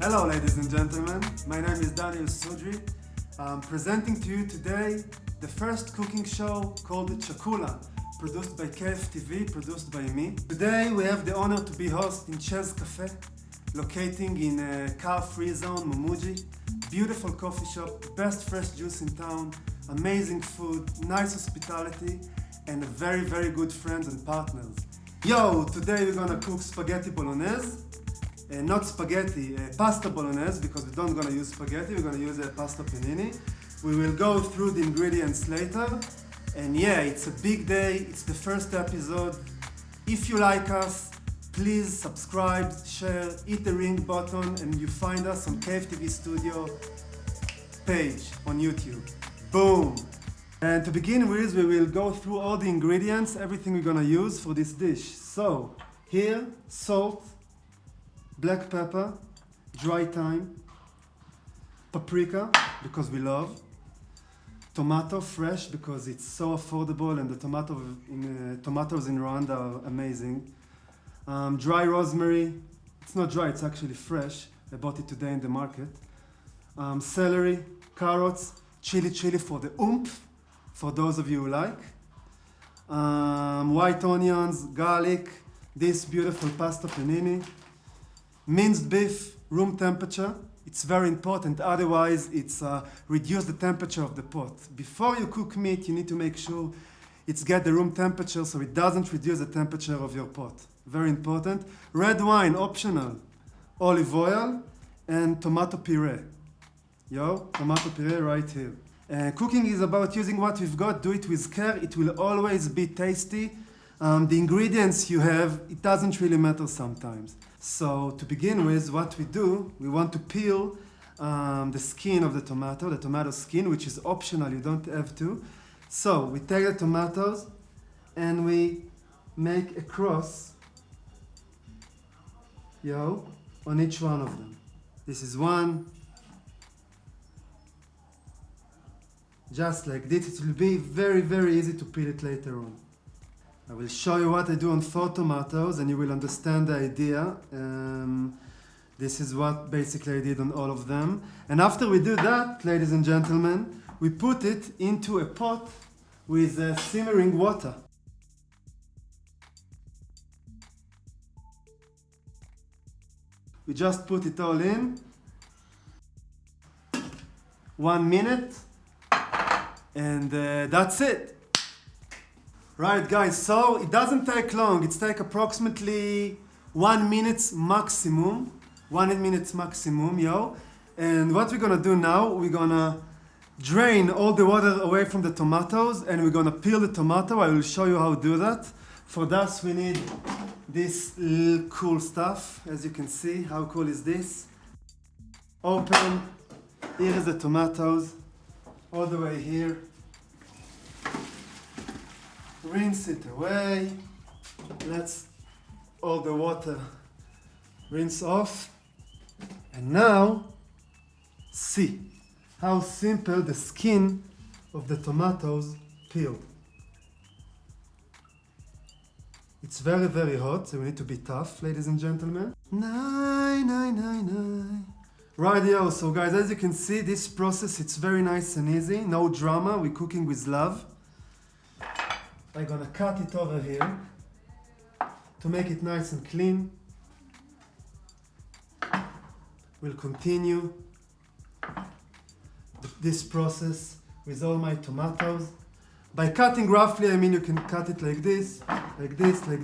Hello ladies and gentlemen, my name is Daniel Sudri. I'm presenting to you today the first cooking show called Chakula, produced by KFTV, produced by me. Today we have the honor to be host in Caffe, locating in a car-free zone, Mumuji. Beautiful coffee shop, best fresh juice in town, amazing food, nice hospitality, and very, very good friends and partners. Yo, today we're gonna cook spaghetti bolognese. Not spaghetti, pasta bolognese, because we don't gonna use spaghetti, we're gonna use pasta panini. We will go through the ingredients later. And yeah, it's a big day, it's the first episode. If you like us, please subscribe, share, hit the ring button, and you find us on KFTV Studio page on YouTube. Boom! And to begin with, we will go through all the ingredients, everything we're gonna use for this dish. So, here, salt, black pepper, dry thyme, paprika, because we love, tomato fresh, because it's so affordable and the tomatoes in Rwanda are amazing, dry rosemary, it's not dry, it's actually fresh, I bought it today in the market, celery, carrots, chili for the oomph, for those of you who like, white onions, garlic, this beautiful pasta panini, minced beef, room temperature. It's very important, otherwise it's reduce the temperature of the pot. Before you cook meat, you need to make sure it's get the room temperature so it doesn't reduce the temperature of your pot. Very important. Red wine, optional. Olive oil and tomato puree. Yo, tomato puree right here. Cooking is about using what we've got, do it with care, it will always be tasty. The ingredients you have, it doesn't really matter sometimes. So to begin with, what we do, we want to peel the skin of the tomato skin, which is optional, you don't have to. So we take the tomatoes and we make a cross, on each one of them. This is one, just like this. It will be very, very easy to peel it later on. I will show you what I do on 4 tomatoes and you will understand the idea. This is what basically I did on all of them. And after we do that, ladies and gentlemen, we put it into a pot with simmering water. We just put it all in. 1 minute. And that's it. Right guys, so it doesn't take long, it takes approximately 1 minute maximum, 1 minute maximum, And what we're gonna do now, we're gonna drain all the water away from the tomatoes and we're gonna peel the tomato. I will show you how to do that. For that we need this little cool stuff, as you can see. How cool is this? Open, here is the tomatoes, all the way here. Rinse it away. Let's all the water rinse off. And now, see how simple the skin of the tomatoes peeled. It's very, very hot, so we need to be tough, ladies and gentlemen. Rightio, so guys, as you can see, this process, it's very nice and easy. No drama, we're cooking with love. I'm gonna cut it over here to make it nice and clean. We'll continue this process with all my tomatoes. By cutting roughly, I mean you can cut it like this, like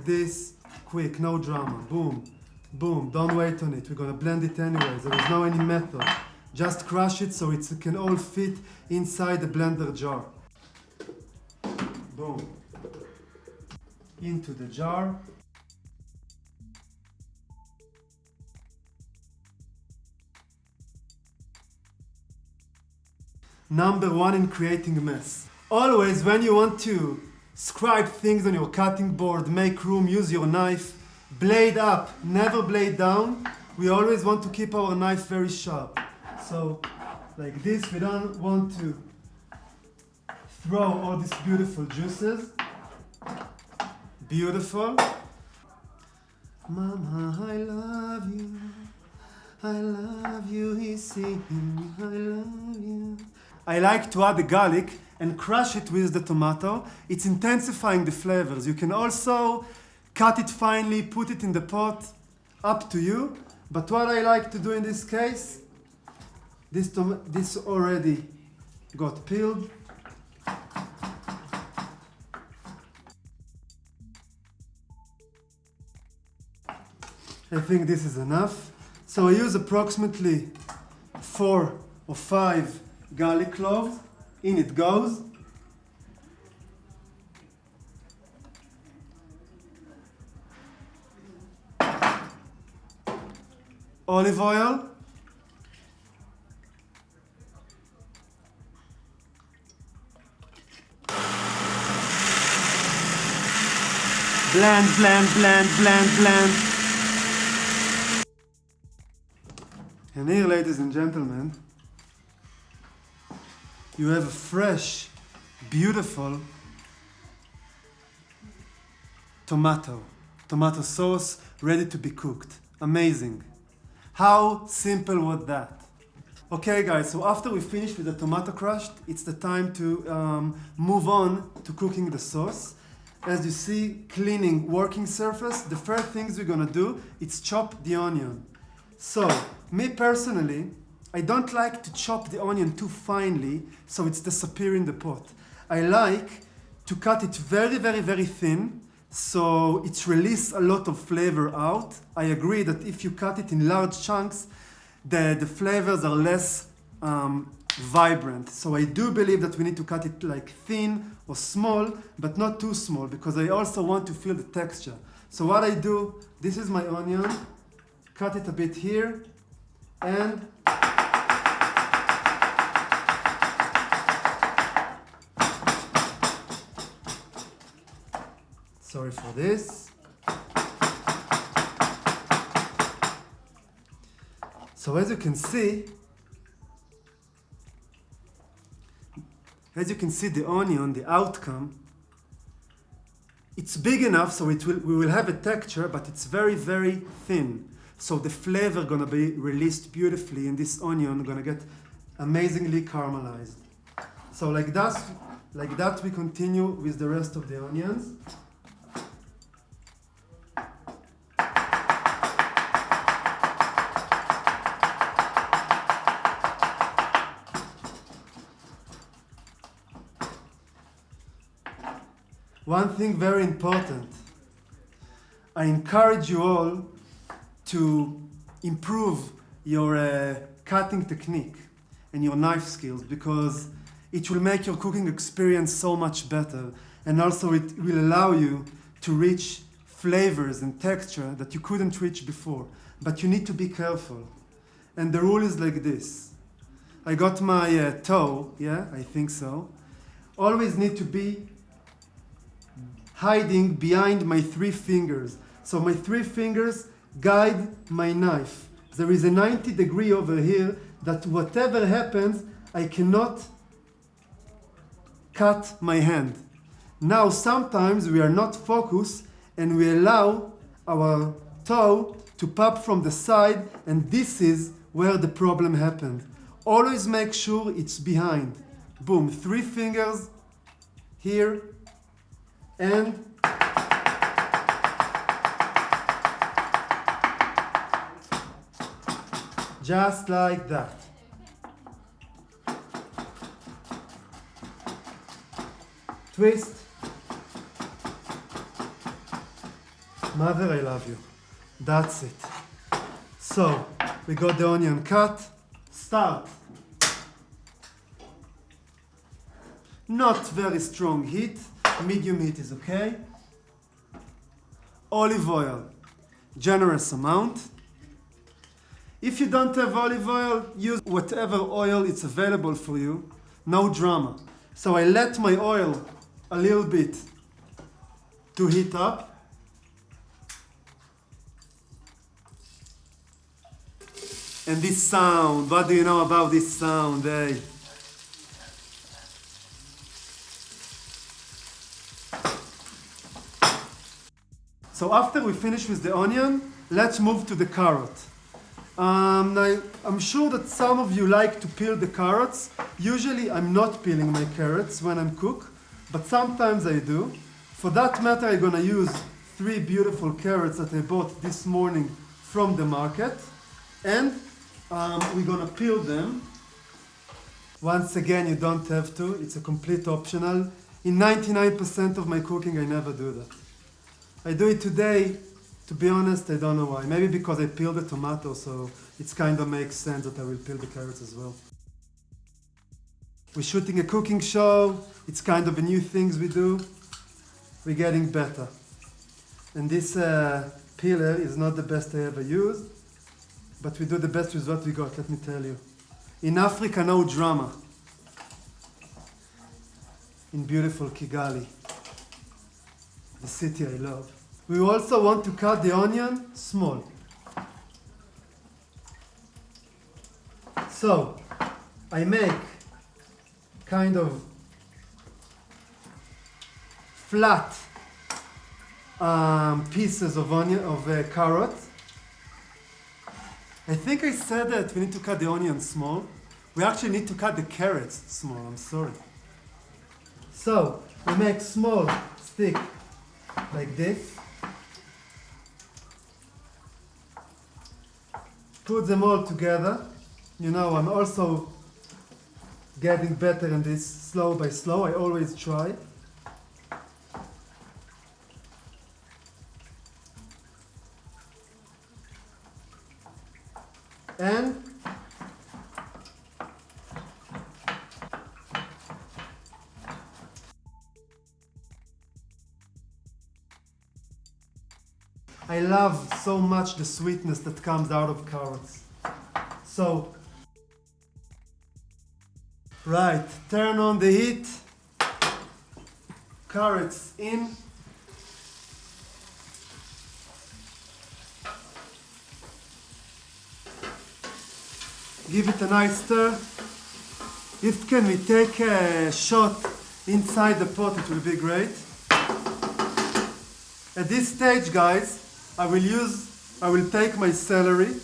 this, quick, no drama, boom, boom, don't wait on it. We're gonna blend it anyways, there is no any method. Just crush it so it can all fit inside the blender jar. Boom. Into the jar. Number 1 in creating a mess. Always when you want to scribe things on your cutting board, make room, use your knife, blade up, never blade down. We always want to keep our knife very sharp. So like this, we don't want to throw all these beautiful juices. Beautiful. Mama, I love you. I love you, he's singing, I love you. I like to add the garlic and crush it with the tomato. It's intensifying the flavors. You can also cut it finely, put it in the pot, up to you. But what I like to do in this case, this already got peeled. I think this is enough. So I use approximately 4 or 5 garlic cloves. In it goes. Olive oil. Blend, blend, blend, blend, blend. And here, ladies and gentlemen, you have a fresh, beautiful tomato sauce ready to be cooked. Amazing. How simple was that? Okay guys, so after we finish with the tomato crushed, it's the time to move on to cooking the sauce. As you see, cleaning working surface, the first things we're gonna do is chop the onion. So, me personally, I don't like to chop the onion too finely so it's disappear in the pot. I like to cut it very, very, very thin so it releases a lot of flavor out. I agree that if you cut it in large chunks, the flavors are less vibrant. So I do believe that we need to cut it like thin or small, but not too small because I also want to feel the texture. So what I do, this is my onion, cut it a bit here, and sorry for this. So as you can see the onion, the outcome, it's big enough so we will have a texture, but it's very, very thin. So the flavor gonna be released beautifully and this onion gonna get amazingly caramelized. So like that we continue with the rest of the onions. One thing very important, I encourage you all to improve your cutting technique and your knife skills because it will make your cooking experience so much better, and also it will allow you to reach flavors and texture that you couldn't reach before. But you need to be careful. And the rule is like this. I got my toe, yeah, I think so. Always need to be hiding behind my 3 fingers. So my 3 fingers guide my knife. There is a 90-degree over here that whatever happens, I cannot cut my hand. Now sometimes we are not focused and we allow our toe to pop from the side, and this is where the problem happened. Always make sure it's behind. Boom, 3 fingers here, and just like that. Twist. Mother, I love you. That's it. So, we got the onion cut. Start. Not very strong heat. Medium heat is okay. Olive oil. Generous amount. If you don't have olive oil, use whatever oil is available for you. No drama. So I let my oil a little bit to heat up. And this sound, what do you know about this sound, eh? So after we finish with the onion, let's move to the carrot. Now, I'm sure that some of you like to peel the carrots. Usually I'm not peeling my carrots when I'm cook, but sometimes I do. For that matter, I'm gonna use 3 beautiful carrots that I bought this morning from the market, and we're gonna peel them. Once again, you don't have to, it's a complete optional. In 99% of my cooking, I never do that. I do it today. To be honest, I don't know why. Maybe because I peeled the tomato, so it kind of makes sense that I will peel the carrots as well. We're shooting a cooking show. It's kind of a new things we do. We're getting better. And this peeler is not the best I ever used, but we do the best with what we got, let me tell you. In Africa, no drama. In beautiful Kigali, the city I love. We also want to cut the onion small. So, I make kind of flat pieces of carrot. I think I said that we need to cut the onion small. We actually need to cut the carrots small, I'm sorry. So, we make small stick like this. Put them all together. You know, I'm also getting better in this slow by slow. I always try. And I love so much the sweetness that comes out of carrots. So, right, turn on the heat, carrots in. Give it a nice stir. If can we take a shot inside the pot, it will be great. At this stage, guys, I will take my celery.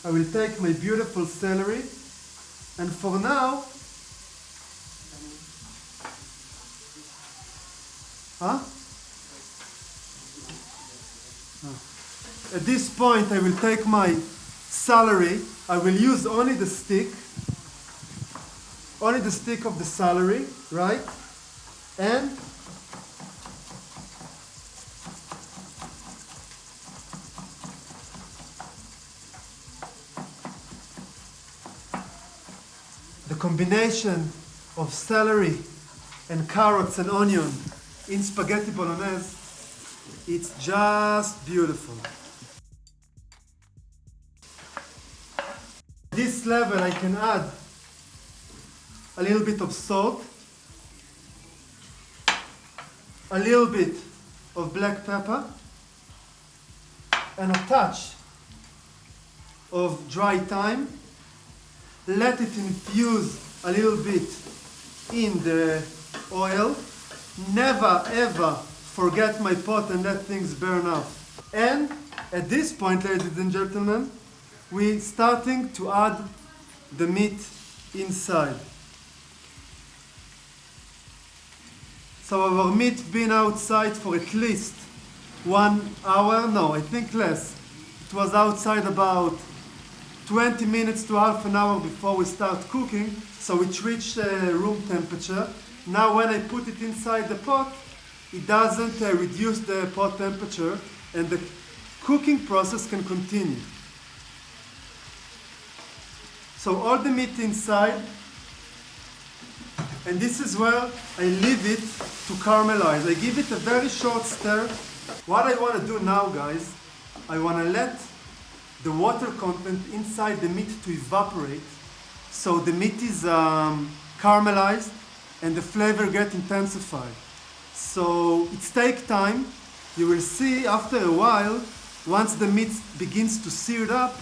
I will take my beautiful celery, and for now, At this point, I will take my celery. I will use only the stick of the celery, right? And the combination of celery and carrots and onion in spaghetti bolognese, it's just beautiful. This level I can add a little bit of salt, a little bit of black pepper, and a touch of dry thyme. Let it infuse a little bit in the oil. Never ever forget my pot and let things burn off. And at this point, ladies and gentlemen, we're starting to add the meat inside. So our meat been outside for at least 1 hour, no, I think less. It was outside about 20 minutes to half an hour before we start cooking, so it reached room temperature. Now when I put it inside the pot, it doesn't reduce the pot temperature, and the cooking process can continue. So all the meat inside, and this is where I leave it to caramelize. I give it a very short stir. What I want to do now, guys, I want to let the water content inside the meat to evaporate, so the meat is caramelized and the flavor get intensified. So it takes time. You will see after a while, once the meat begins to sear up,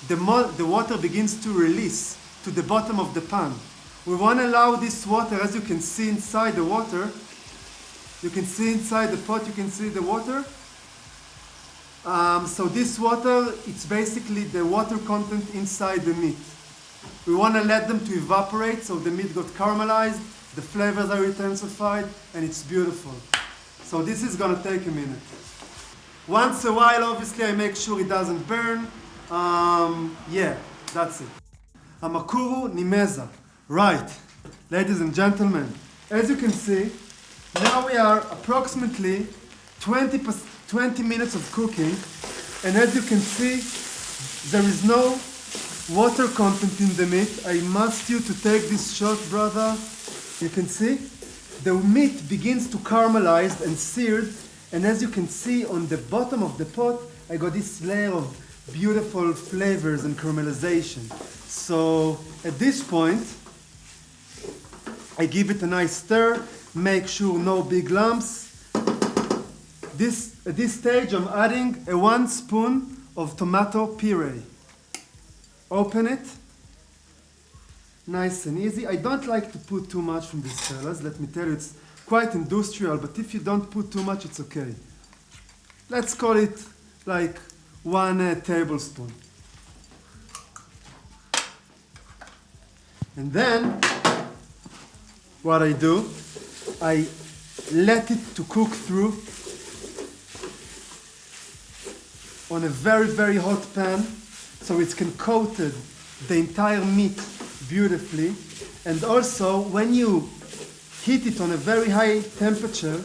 the water begins to release to the bottom of the pan. We want to allow this water, as you can see inside the water, You can see inside the pot, you can see the water. So this water, it's basically the water content inside the meat. We want to let them to evaporate so the meat got caramelized, the flavors are intensified, and it's beautiful. So this is going to take a minute. Once a while, obviously, I make sure it doesn't burn. Yeah, that's it. Amakuru ni meza. Right, ladies and gentlemen, as you can see, now we are approximately 20 minutes of cooking, and as you can see, there is no water content in the meat. I must you to take this shot, brother. You can see the meat begins to caramelize and seared, and as you can see on the bottom of the pot, I got this layer of beautiful flavors and caramelization. So at this point, I give it a nice stir, make sure no big lumps. At this stage, I'm adding 1 spoon of tomato puree. Open it. Nice and easy. I don't like to put too much from these fellas. Let me tell you, it's quite industrial, but if you don't put too much, it's okay. Let's call it like 1 tablespoon. And then, what I do, I let it to cook through on a very, very hot pan, so it can coat the entire meat beautifully. And also, when you heat it on a very high temperature,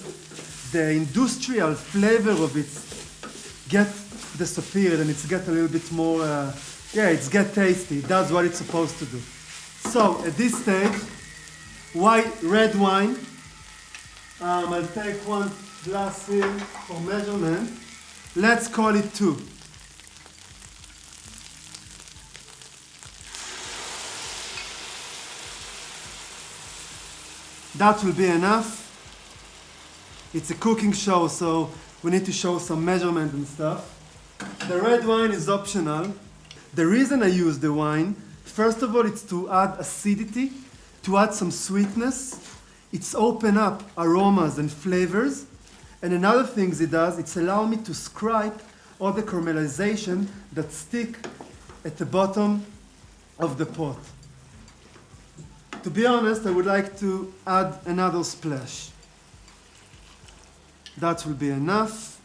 the industrial flavor of it get disappeared, and it's get a little bit more, it's get tasty. It does what it's supposed to do. So at this stage, red wine. I'll take 1 glass here for measurement. Let's call it 2. That will be enough. It's a cooking show, so we need to show some measurement and stuff. The red wine is optional. The reason I use the wine, first of all, it's to add acidity, to add some sweetness. It's open up aromas and flavors. And another thing it does, it's allow me to scrape all the caramelization that stick at the bottom of the pot. To be honest, I would like to add another splash. That will be enough.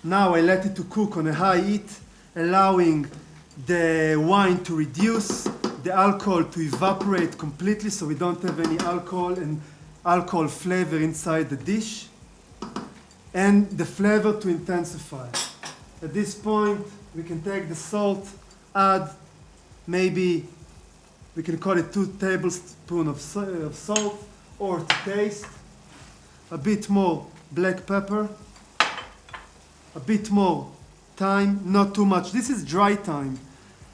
Now I let it to cook on a high heat, allowing the wine to reduce, the alcohol to evaporate completely, so we don't have any alcohol and alcohol flavor inside the dish, and the flavor to intensify. At this point, we can take the salt, add maybe, we can call it 2 tablespoons of salt, or to taste, a bit more black pepper, a bit more thyme, not too much. This is dry thyme.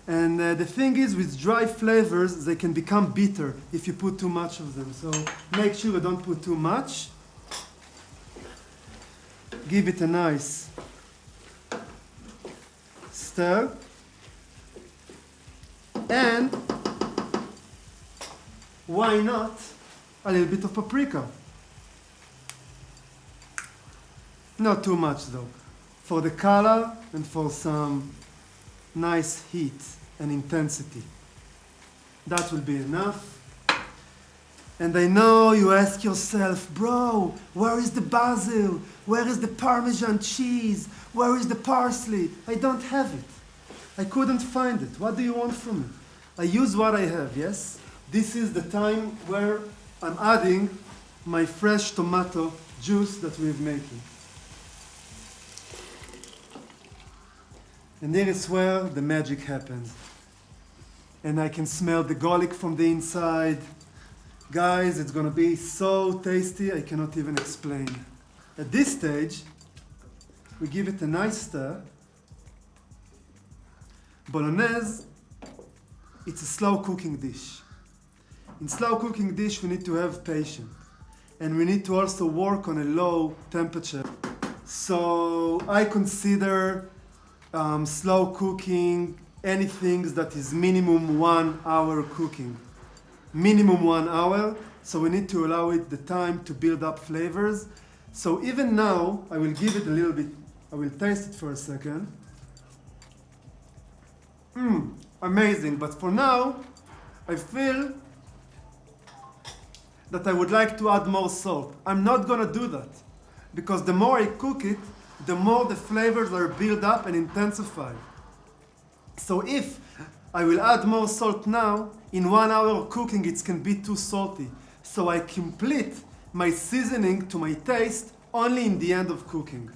And the thing is, with dry flavors, they can become bitter if you put too much of them. So make sure you don't put too much. Give it a nice stir. And why not a little bit of paprika? Not too much though, for the color and for some nice heat and intensity. That will be enough. And I know you ask yourself, bro, where is the basil? Where is the Parmesan cheese? Where is the parsley? I don't have it. I couldn't find it. What do you want from me? I use what I have, yes? This is the time where I'm adding my fresh tomato juice that we're making. And here is where the magic happens. And I can smell the garlic from the inside. Guys, it's gonna be so tasty, I cannot even explain. At this stage, we give it a nice stir. Bolognese, it's a slow cooking dish. In slow cooking dish, we need to have patience. And we need to also work on a low temperature. So I consider slow cooking anything that is minimum 1 hour cooking. Minimum 1 hour, so we need to allow it the time to build up flavors. So even now, I will give it a little bit, I will taste it for a second. Amazing, but for now, I feel that I would like to add more salt. I'm not gonna do that, because the more I cook it, the more the flavors are built up and intensified. So if I will add more salt now, in 1 hour of cooking it can be too salty. So I complete my seasoning to my taste only in the end of cooking.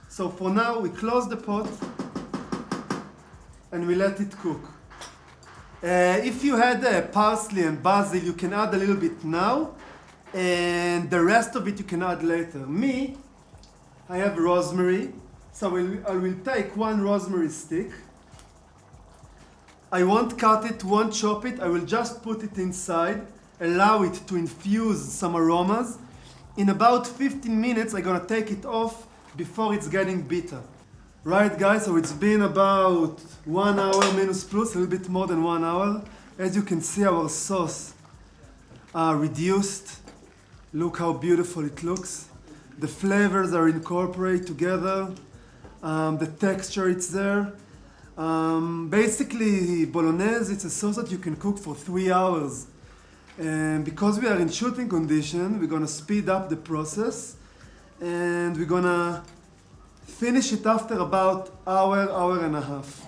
So for now we close the pot and we let it cook. If you had parsley and basil, you can add a little bit now, and the rest of it you can add later. Me, I have rosemary, so I will take 1 rosemary stick. I won't cut it, won't chop it, I will just put it inside, allow it to infuse some aromas. In about 15 minutes I'm gonna take it off before it's getting bitter. Right guys, so it's been about 1 hour minus plus, a little bit more than 1 hour. As you can see, our sauce reduced. Look how beautiful it looks. The flavors are incorporated together. The texture, it's there. Basically, Bolognese, it's a sauce that you can cook for 3 hours. And because we are in shooting condition, we're gonna speed up the process and we're gonna finish it after about hour and a half.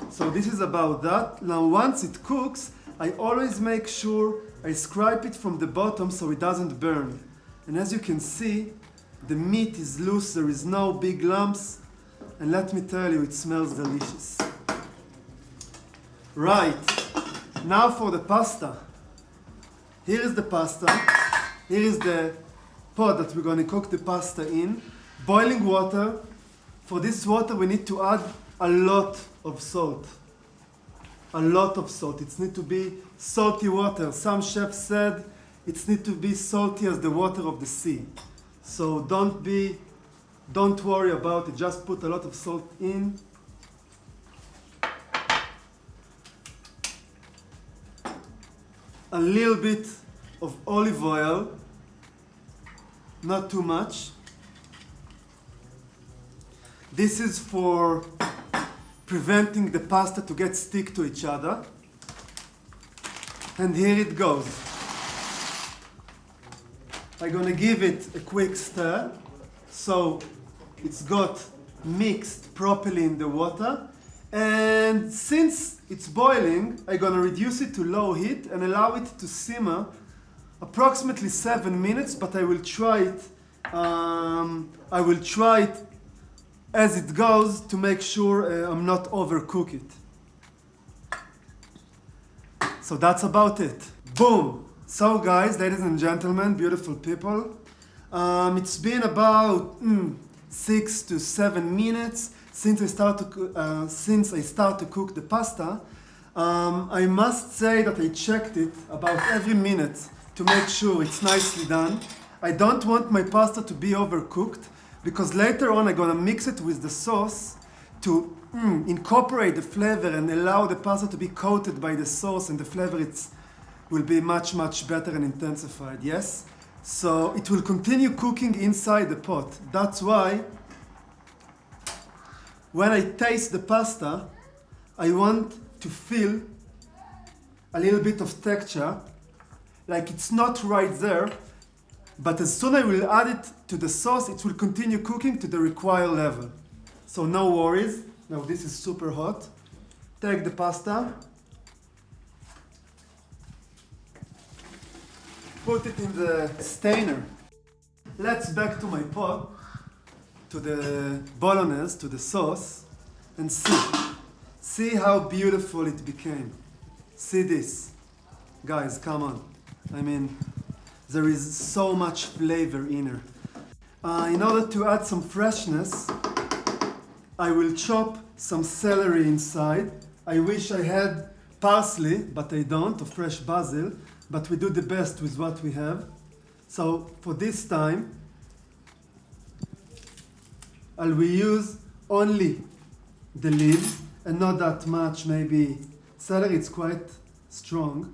So this is about that. Now once it cooks, I always make sure I scrape it from the bottom so it doesn't burn. And as you can see, the meat is loose, there is no big lumps. And let me tell you, it smells delicious. Right, now for the pasta. Here is the pasta. Here is the pot that we're going to cook the pasta in. Boiling water. For this water we need to add a lot of salt. A lot of salt. It needs to be salty water. Some chefs said it needs to be salty as the water of the sea. So don't worry about it, just put a lot of salt in. A little bit of olive oil, not too much. This is for preventing the pasta to get stick to each other. And here it goes. I'm gonna give it a quick stir so it's got mixed properly in the water. And since it's boiling, I'm gonna reduce it to low heat and allow it to simmer approximately 7 minutes, but I will try it as it goes to make sure I'm not overcook it. So that's about it. Boom! So guys, ladies and gentlemen, beautiful people, it's been about 6 to 7 minutes since I start to cook the pasta. I must say that I checked it about every minute to make sure it's nicely done. I don't want my pasta to be overcooked, because later on I'm gonna mix it with the sauce to incorporate the flavor and allow the pasta to be coated by the sauce, and the flavor will be much better and intensified, yes? So it will continue cooking inside the pot. That's why when I taste the pasta, I want to feel a little bit of texture, like it's not right there, but as soon as I will add it to the sauce, it will continue cooking to the required level. So no worries. Now this is super hot. Take the pasta, put it in the stainer. Let's back to my pot, to the bolognese, to the sauce, and see how beautiful it became. See this. Guys, come on. I mean, there is so much flavor in here. In order to add some freshness, I will chop some celery inside. I wish I had parsley, but I don't, or fresh basil, but we do the best with what we have. So for this time, I will use only the leaves. and not that much, maybe. Celery, it's quite strong.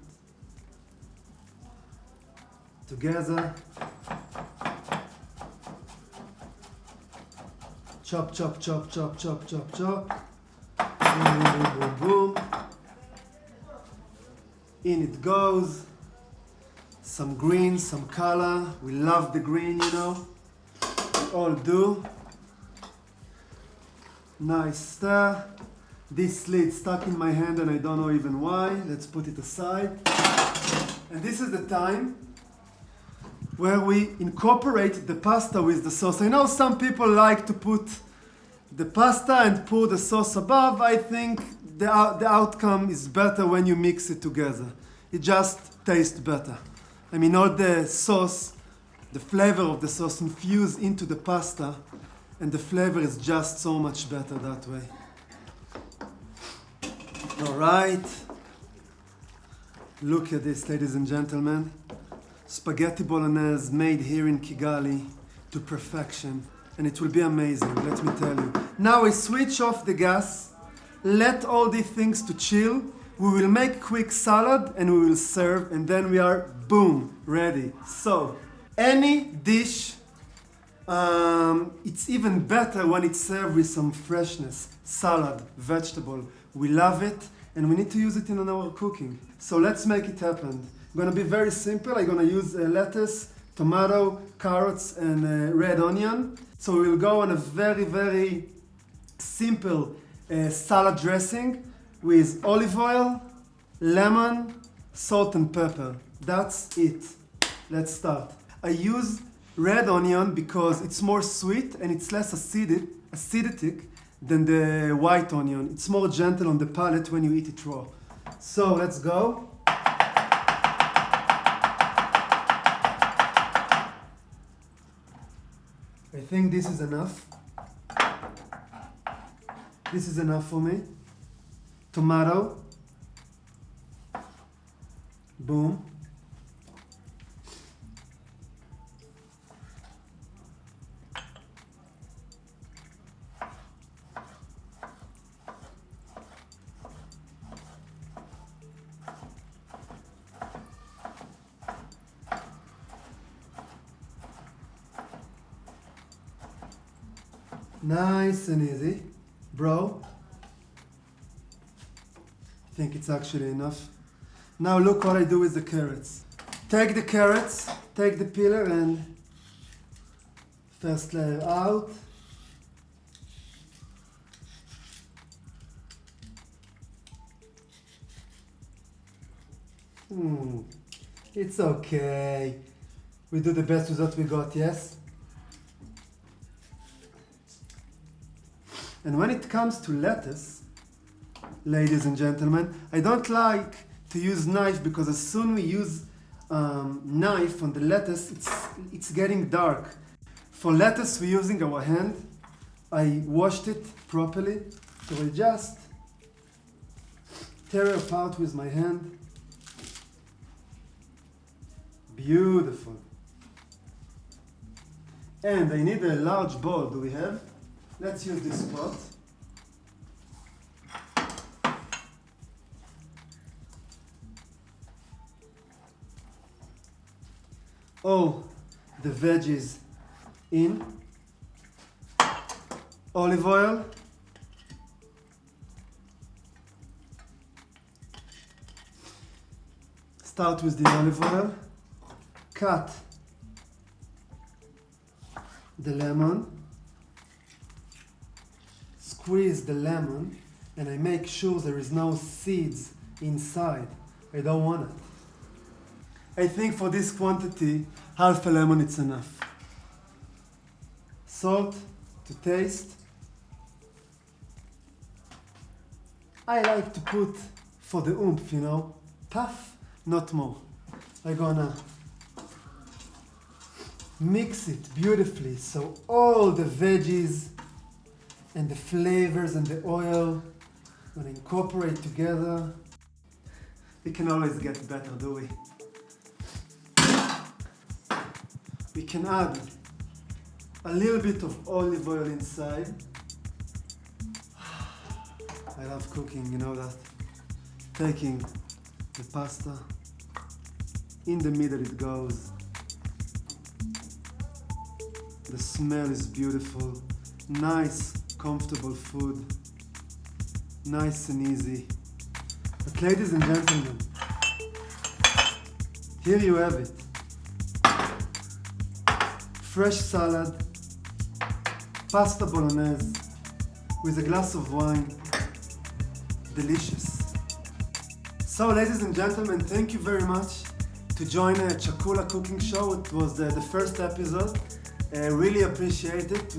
Together. Chop, chop, chop, chop, chop, chop, chop. Boom, boom, boom, boom, boom. In it goes. Some green, some color. We love the green, you know. We all do. Nice stir. This lid stuck in my hand and I don't know even why. Let's put it aside. And this is the time where we incorporate the pasta with the sauce. I know some people like to put the pasta and pour the sauce above. I think the outcome is better when you mix it together. It just tastes better. I mean, all the sauce, the flavor of the sauce infused into the pasta, and the flavor is just so much better that way. All right. Look at this, ladies and gentlemen. Spaghetti Bolognese made here in Kigali to perfection. And it will be amazing, let me tell you. Now we switch off the gas. Let all these things to chill. We will make quick salad and we will serve. And then we are, boom, ready. So, any dish, it's even better when it's served with some freshness. Salad, vegetable. We love it and we need to use it in our cooking. So let's make it happen. Gonna be very simple. I'm gonna use lettuce, tomato, carrots, and red onion. So we'll go on a very, very simple salad dressing with olive oil, lemon, salt, and pepper. That's it. Let's start. I use red onion because it's more sweet and it's less acidic than the white onion. It's more gentle on the palate when you eat it raw. So let's go. I think this is enough. This is enough for me. Tomato. Boom. Nice and easy, bro. I think it's actually enough. Now look what I do with the carrots. Take the carrots, take the peeler and first layer out. It's okay. We do the best with what we got, yes? And when it comes to lettuce, ladies and gentlemen, I don't like to use knife because as soon we use knife on the lettuce, it's getting dark. For lettuce, we're using our hand. I washed it properly, so I just tear it apart with my hand. Beautiful. And I need a large bowl. Do we have? Let's use this pot. All the veggies in. Olive oil. Start with the olive oil. Cut the lemon. Squeeze the lemon and I make sure there is no seeds inside. I don't want it. I think for this quantity, half a lemon is enough. Salt to taste. I like to put for the oomph, you know, puff, not more. I'm gonna mix it beautifully so all the veggies and the flavors and the oil gonna incorporate together. We can always get better, do we? We can add a little bit of olive oil inside. I love cooking, you know that. Taking the pasta, in the middle it goes. The smell is beautiful, nice, comfortable food, nice and easy. But ladies and gentlemen, here you have it. Fresh salad, pasta bolognese with a glass of wine. Delicious. So ladies and gentlemen, thank you very much to join Chakula Cooking Show. It was the first episode. Really appreciate it.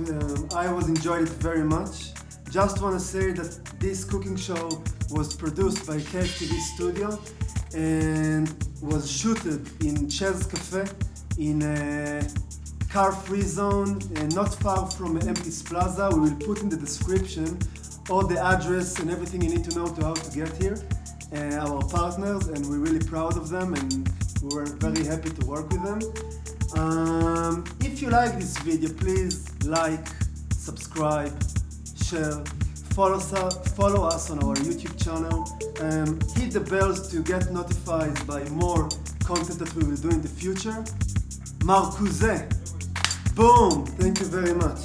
I was enjoyed it very much. Just want to say that this cooking show was produced by KFTV Studio and was shooted in Caffe in a car-free zone not far from Empty's Plaza. We will put in the description all the address and everything you need to know to how to get here. Our partners, and we're really proud of them, and we were very happy to work with them. If you like this video, please like, subscribe, share, follow us on our YouTube channel, hit the bells to get notified by more content that we will do in the future. Marcuse, boom, thank you very much.